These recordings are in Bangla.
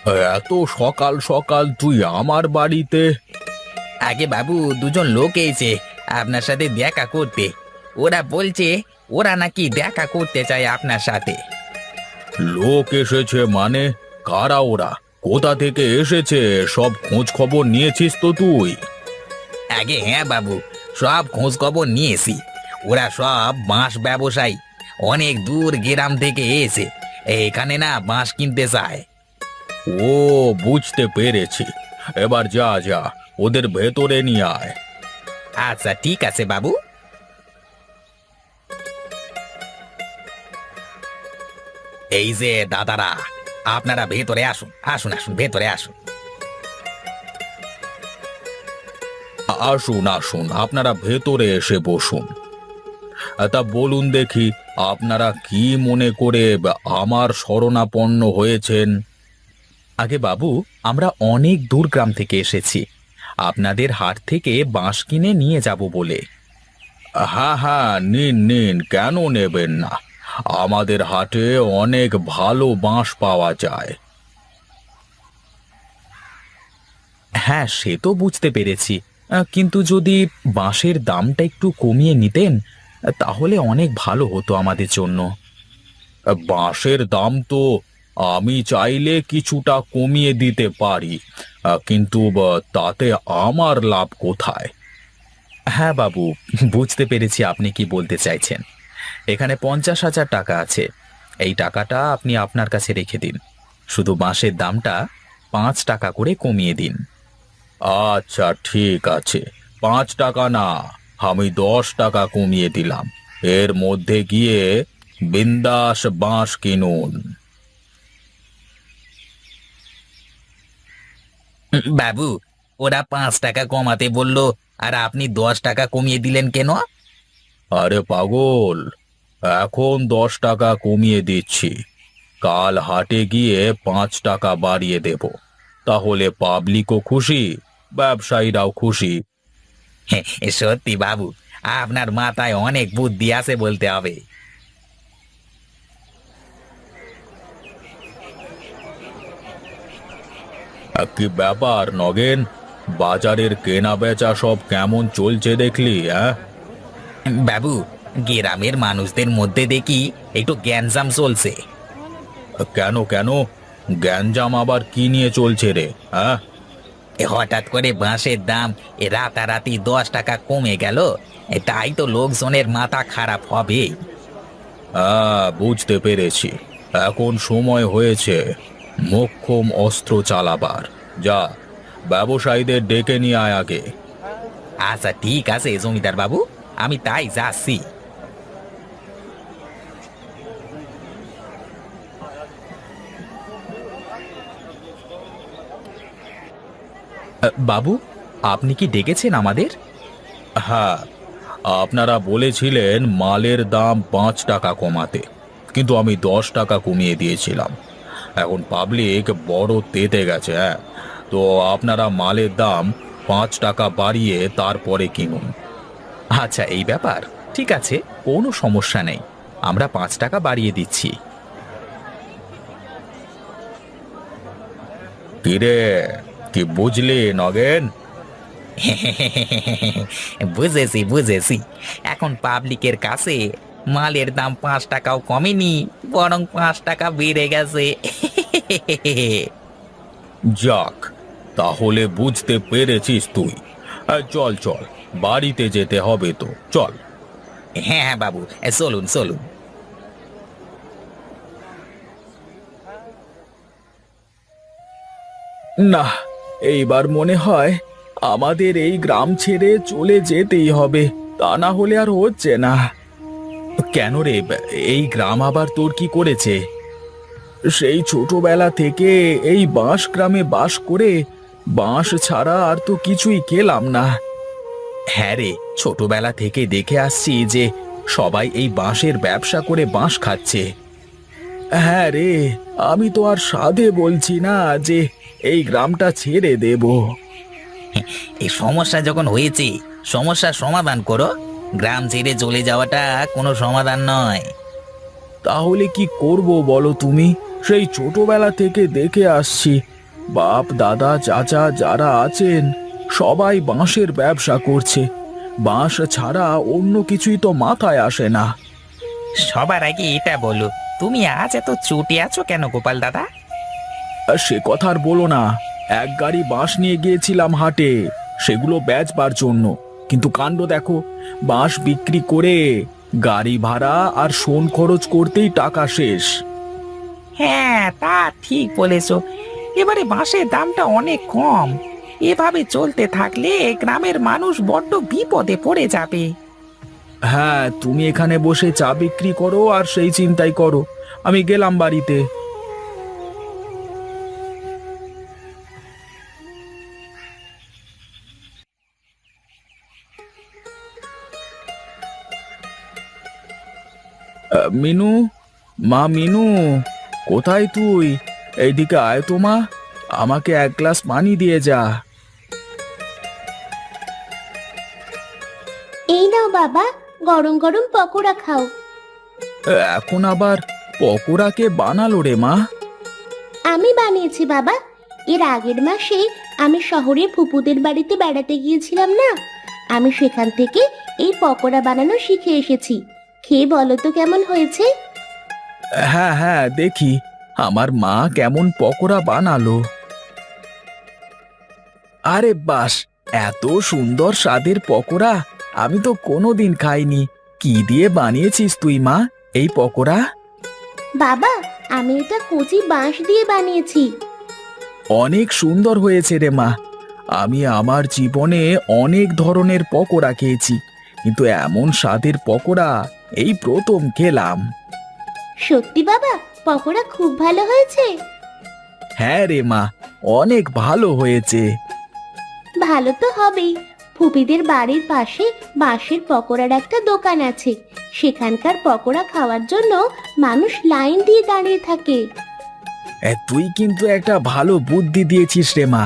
এত সকাল সকাল তুই আমার বাড়িতে? আগে বাবু, দুজন লোক এসে আপনার সাথে দেখা করতে। ওরা বলছে ওরা নাকি দেখা করতে চায় আপনার সাথে। লোক এসেছে মানে? কারা ওরা? কোথা থেকে এসেছে? সব খোঁজ খবর নিয়েছিস তো তুই? আগে হ্যাঁ বাবু, সব খোঁজ খবর নিয়েছি। ওরা সব বাঁশ ব্যবসায়ী, অনেক দূর গ্রাম থেকে এসে এখানে না বাঁশ কিনতে চায়। ও, বুঝতে পেরেছি। এবার যা যা, ওদের ভেতরে নিয়ে আয়। আচ্ছা ঠিক আছে বাবু। এই যে দাদারা, আপনারা ভেতরে আসুন, আসুন আসুন, ভেতরে আসুন। আসুন আসুন, আপনারা ভেতরে এসে বসুন। তা বলুন দেখি, আপনারা কি মনে করে আমার শরণাপন্ন হয়েছেন? আগে বাবু, আমরা অনেক দূর গ্রাম থেকে এসেছি আপনাদের হাট থেকে বাঁশ কিনে নিয়ে যাব বলে। হ্যাঁ হ্যাঁ, নিন নিন, কেন নেবেন না? আমাদের হাটে অনেক ভালো বাঁশ পাওয়া যায়। হ্যাঁ, সে তো বুঝতে পেরেছি, কিন্তু যদি বাঁশের দামটা একটু কমিয়ে নিতেন তাহলে অনেক ভালো হতো আমাদের জন্য। বাঁশের দাম তো আমি চাইলে কিছুটা কমিয়ে দিতে পারি, কিন্তু তাতে আমার লাভ কোথায়? হ্যাঁ বাবু, বুঝতে পেরেছি আপনি কি বলতে চাইছেন। এখানে 50,000 টাকা আছে, এই টাকাটা আপনি আপনার কাছে রেখে দিন। শুধু বাঁশের দামটা 5 টাকা করে কমিয়ে দিন। আচ্ছা ঠিক আছে, 5 টাকা না, আমি 10 টাকা কমিয়ে দিলাম। এর মধ্যে গিয়ে বিন্দাস বাঁশ কিনুন। বাবু, ওরা 5 টাকা কমাতে বললো, আর আপনি 10 টাকা কমিয়ে দিলেন কেন? আরে পাগল, এখন 10 টাকা কমিয়ে দিচ্ছি, কাল হাটে গিয়ে 5 টাকা বাড়িয়ে দেব। তাহলে পাবলিকও খুশি, ব্যবসায়ীরাও খুশি। হ্যাঁ, সত্যি বাবু, আপনার মাথায় অনেক বুদ্ধি আছে বলতে হবে। কি ব্যাপার নগেন, বাজারের কেনা বেচা সব কেমন চলছে দেখলি? হ্যাঁ, বাবু, গ্রামের মানুষদের মধ্যে দেখি একটু গ্যাঞ্জাম চলছে। কেন কেন? গ্যাঞ্জাম আবার কি নিয়ে চলছে রে? হ্যাঁ, হঠাৎ করে বাঁশের দাম রাতারাতি 10 টাকা কমে গেল, তাই তো লোকজনের মাথা খারাপ হবে। হ্যাঁ, বুঝতে পেরেছি। এখন সময় হয়েছে মোক্ষম অস্ত্র চালাবার। যা, ব্যবসায়ীদের ডেকে নিয়ে আয় আগে। আচ্ছা ঠিক আছে জমিদার বাবু, আমি তাই যাচ্ছি। বাবু, আপনি কি ডেকেছেন আমাদের? হ্যাঁ, আপনারা বলেছিলেন মালের দাম 5 টাকা কমাতে, কিন্তু আমি 10 টাকা কমিয়ে দিয়েছিলাম। এখন পাবলিক বড় তেতে গেছে। হ্যাঁ, তো আপনারা মালের দাম 5 টাকা বাড়িয়ে তারপরে কিনুন। আচ্ছা, এই ব্যাপার, ঠিক আছে, কোনো সমস্যা নেই, আমরা 5 টাকা বাড়িয়ে দিচ্ছি। কিরে, কি বুঝলি নগেন? বুঝেছি বুঝেছি, এখন পাবলিকের কাছে মালের দাম 5 টাকাও কমেনি, বরং 5 টাকা বেড়ে গেছে। যাক, তাহলে বুঝতে পেরেছিস তুই। চল চল, বাড়িতে যেতে হবে তো, চল। হ্যাঁ হ্যাঁ বাবু, চলুন চলুন। না, এইবার মনে হয় আমাদের এই গ্রাম ছেড়ে চলে যেতেই হবে, তা না হলে আর হচ্ছে না। কেন রে, এই গ্রাম আবার তোর কি করেছে? সেই ছোটবেলা থেকে এই বাঁশ গ্রামে বাস করে বাঁশ ছাড়া আর তো কিছুই খেলাম না। হ্যাঁ রে, ছোটবেলা থেকে দেখে আসছি যে সবাই এই বাঁশের ব্যবসা করে বাঁশ খাচ্ছে। হ্যাঁ রে, আমি তো আর সাধে বলছি না যে এই গ্রামটা ছেড়ে দেব। এই সমস্যা যখন হয়েছে, সমস্যার সমাধান করো। গ্রাম ছেড়ে চলে যাওয়াটা কোনো সমাধান নয়। তাহলে কি করব বলো তুমি? সেই ছোটবেলা থেকে দেখে আসছি বাপ দাদা চাচা যারা আছেন সবাই বাঁশের ব্যবসা করছে। বাঁশ ছাড়া অন্য কিছুই তো মাথায় আসে না। সবার আগে এটা বলো, তুমি আজ এত চুটে আছো কেন গোপাল দাদা? আর সে কথা আর বলো না, এক গাড়ি বাঁশ নিয়ে গিয়েছিলাম হাটে সেগুলো বেচবার জন্য, কিন্তু কাণ্ড দেখো, বাঁশ বিক্রি করে গাড়ি ভাড়া আর শোন খরচ করতেই টাকা শেষ। হ্যাঁ, তা ঠিক বলেছো। এবারে বাঁশের দামটা অনেক কম। এভাবে চলতে থাকলে গ্রামের মানুষ বড্ড বিপদে পড়ে যাবে। হ্যাঁ, তুমি এখানে বসে চা বিক্রি করো আর সেই চিন্তাই করো, আমি গেলাম বাড়িতে। মিনু, মা মিনু, কোথায় তুই? এইদিকে আয় তো মা, আমাকে এক গ্লাস পানি দিয়ে যা। এই নাও বাবা, গরম গরম পকোড়া খাও। এখন আবার পকোড়া কে বানালো রে মা? আমি বানিয়েছি বাবা। এর আগের মাসে আমি শহরে ফুপুদের বাড়িতে বেড়াতে গিয়েছিলাম না, আমি সেখান থেকে এই পকোড়া বানানো শিখে এসেছি। খেয়ে বলো তো কেমন হয়েছে। হ্যাঁ হ্যাঁ, দেখি আমার মা কেমন পকোড়া বানালো। আরে বাস, এত সুন্দর স্বাদের পকোড়া আমি তো কোনোদিন খাইনি। কি দিয়ে বানিয়েছিস তুই মা এই পকোড়া? বাবা, আমি এটা কচি বাঁশ দিয়ে বানিয়েছি। অনেক সুন্দর হয়েছে রে মা। আমি আমার জীবনে অনেক ধরনের পকোড়া খেয়েছি, কিন্তু এমন স্বাদের পকোড়া এই প্রথম খেলাম। সত্যি বাবা, পকোড়া খুব ভালো হয়েছে। হ্যাঁ রে মা, অনেক ভালো হয়েছে। ভালো তো হবেই। ফুপিদের বাড়ির পাশে বাঁশের পকোড়ার একটা দোকান আছে, সেখানকার পকোড়া খাওয়ার জন্য মানুষ লাইন দিয়ে দাঁড়িয়ে থাকে। তুই কিন্তু একটা ভালো বুদ্ধি দিয়েছিস রে মা।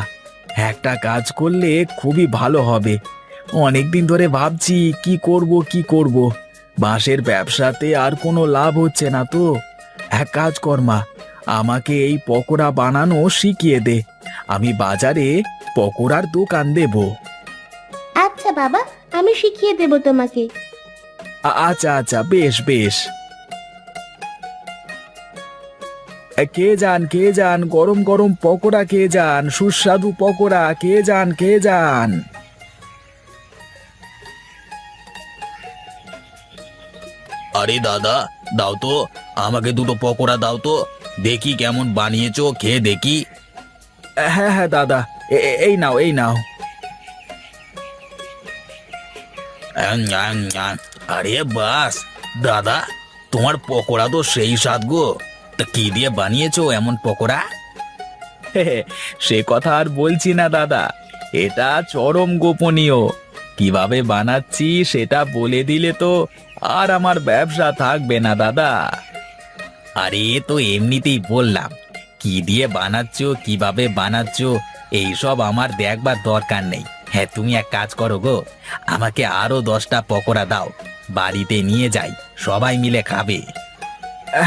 একটা কাজ করলে খুবই ভালো হবে। অনেকদিন ধরে ভাবছি কি করব। বাঁশের ব্যবসাতে আর কোনো লাভ হচ্ছে না তো। এক কাজ কর মা, আমাকে এই পকোড়া বানানো শিখিয়ে দে, আমি বাজারে পকোড়ার দোকান দেব। আচ্ছা বাবা, আমি শিখিয়ে দেব তোমাকে। আচ্ছা আচ্ছা, বেশ বেশ। কে যান গরম গরম পকোড়া, কে যান সুস্বাদু পকোড়া, কে যান। আরে দাদা, দাও তো, আমাকে দুটো পকোড়া দাও তো, দেখি কেমন বানিয়েছো, খেয়ে দেখি। হ্যাঁ হ্যাঁ দাদা, এই নাও এই নাও। আরে বাস, দাদা তোমার পকোড়া তো সেই স্বাদ গো। তা কি দিয়ে বানিয়েছো এমন পকোড়া? সে কথা আর বলছি না দাদা, এটা চরম গোপনীয়। কিভাবে বানাচ্ছি সেটা বলে দিলে তো আর আমার ব্যবসা থাকবে না দাদা। আরে তো এমনিতেই বললাম, কি দিয়ে বানাচ্ছ, কিভাবে বানাচ্ছ এইসব আমার দেখবার দরকার নেই। হ্যাঁ, তুমি এক কাজ করো গো, আমাকে আরো 10টা পকোড়া দাও, বাড়িতে নিয়ে যাই, সবাই মিলে খাবে।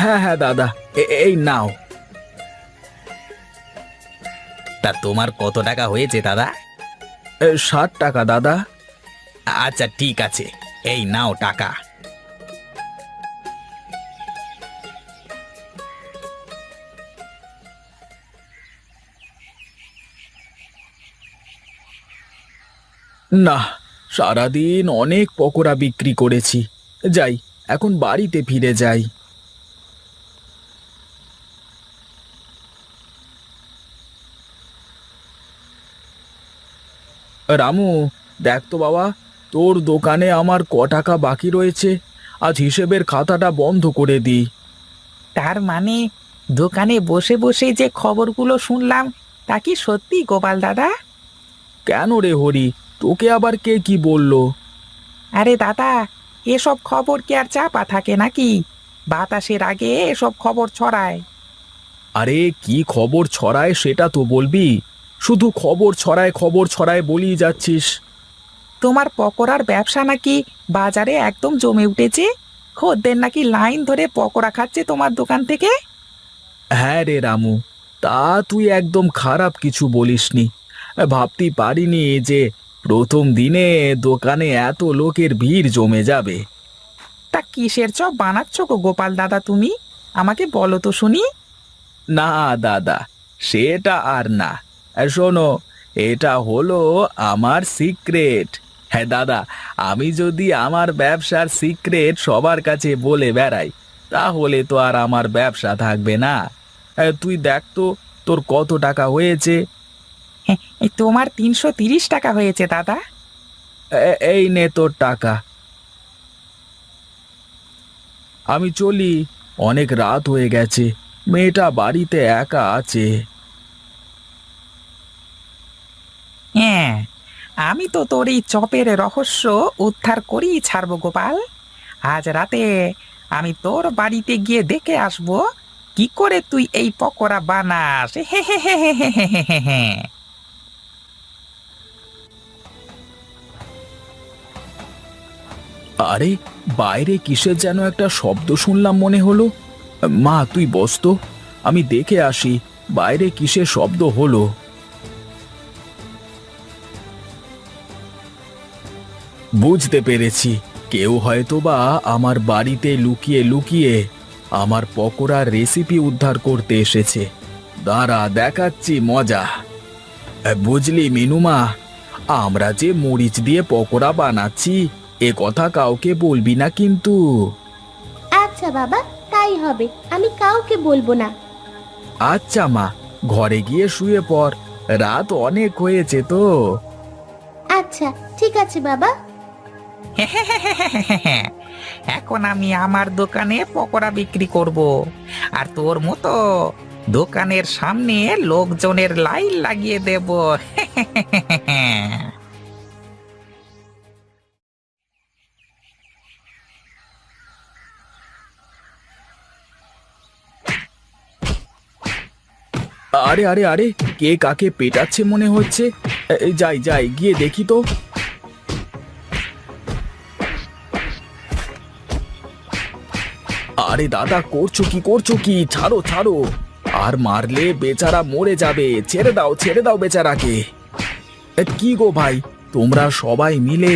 হ্যাঁ হ্যাঁ দাদা, এই নাও। তা তোমার কত টাকা হয়েছে দাদা? 60 টাকা দাদা। আচ্ছা ঠিক আছে, এই নাও টাকা। না, সারাদিন অনেক পকোড়া বিক্রি করেছি, যাই এখন বাড়িতে ফিরে যাই। রামু, দেখ তো বাবা, তোর দোকানে আমার ক টাকা বাকি রয়েছে, আজ হিসেবের খাতাটা বন্ধ করে দিই। তার মানে দোকানে বসে বসে যে খবরগুলো শুনলাম, তা কি সত্যি গোপাল দাদা? কেন রে হরি, তোকে আবার কে কি বললো? আরে দাদা, এসব খবর কি আর চাপা থাকে নাকি? বাতাসের আগে এসব খবর ছড়ায়। আরে কি খবর ছড়ায় সেটা তো বলবি, শুধু খবর ছড়ায় বলি যাচ্ছিস। তোমার পকোড়ার ব্যবসা নাকি বাজারে একদম জমে উঠেছে, খদ্দের নাকি লাইন ধরে পকোড়া খাচ্ছে তোমার দোকান থেকে। হ্যাঁ রে রামু, তা তুই একদম খারাপ কিছু বলিসনি। ভাবতেই পারিনি যে প্রথম দিনে দোকানে এত লোকের ভিড় জমে যাবে। তা কিসের চপ বানাচ্ছ গো গোপাল দাদা তুমি? আমাকে বলো তো শুনি। না দাদা, সেটা আর না। শোনো, এটা হলো আমার সিক্রেট। হ্যাঁ দাদা, আমি যদি আমার ব্যবসার সিক্রেট সবার কাছে বলে বেড়াই তাহলে তো আর আমার ব্যবসা থাকবে না। তুই দেখ তো তোর কত টাকা হয়েছে। এই তোমার 330 টাকা হয়েছে দাদা। এই নে তোর টাকা। আমি চলি, অনেক রাত হয়ে গেছে, মেয়েটা বাড়িতে একা আছে। হ্যাঁ, আমি তো তোর এই চপের রহস্য উদ্ধার করেই ছাড়বো গোপাল। আজ রাতে আমি তোর বাড়িতে গিয়ে দেখে আসবো কি করে তুই এই পকোড়া বানাস। হে হে হে হে হে হে হে হে হে। আরে, বাইরে কিসের যেন একটা শব্দ শুনলাম মনে হলো। মা তুই বস তো, আমি দেখে আসি বাইরে কিসের শব্দ হলো। বুঝতে পেরেছি, কেউ হয়তোবা আমার বাড়িতে লুকিয়ে লুকিয়ে আমার পকোড়ার রেসিপি উদ্ধার করতে এসেছে। দাঁড়া, দেখাচ্ছি মজা। বুঝলি মিনুমা, আমরা যে মরিচ দিয়ে পকোড়া বানাচ্ছি এ কথা কাউকে বলবি না কিন্তু। আচ্ছা বাবা, তাই হবে, আমি কাউকে বলবো না। আচ্ছা মা, ঘরে গিয়ে শুয়ে পড়, রাত অনেক হয়েছে তো। আচ্ছা ঠিক আছে বাবা। এখন আমি আমার দোকানে পকোড়া বিক্রি করব, আর তোর মতো দোকানের সামনে লোকজনের লাইন লাগিয়ে দেব। আরে আরে আরে, কে কাকে পেটাচ্ছে মনে হচ্ছে। যাই যাই গিয়ে দেখি তো। আরে দাদা, করছো কি, ছাড়ো ছাড়ো, আর মারলে বেচারা মরে যাবে, ছেড়ে দাও বেচারাকে। কি গো ভাই, তোমরা সবাই মিলে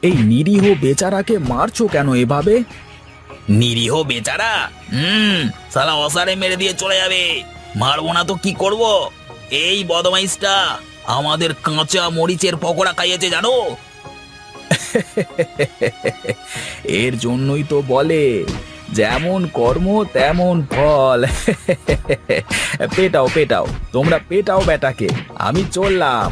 এই নিরীহ বেচারাকে মারছো কেন এভাবে? নিরীহ বেচারা? সালা অসারে মেরে দিয়ে চলে যাবে, মারবো না তো কি করব? এই বদমাইশটা আমাদের কাঁচা মরিচের পকোড়া খাইয়েছে জানো। এর জন্যই তো বলে যেমন কর্ম তেমন ফল। পেটাও তোমরা পেটাও বেটাকে, আমি চললাম।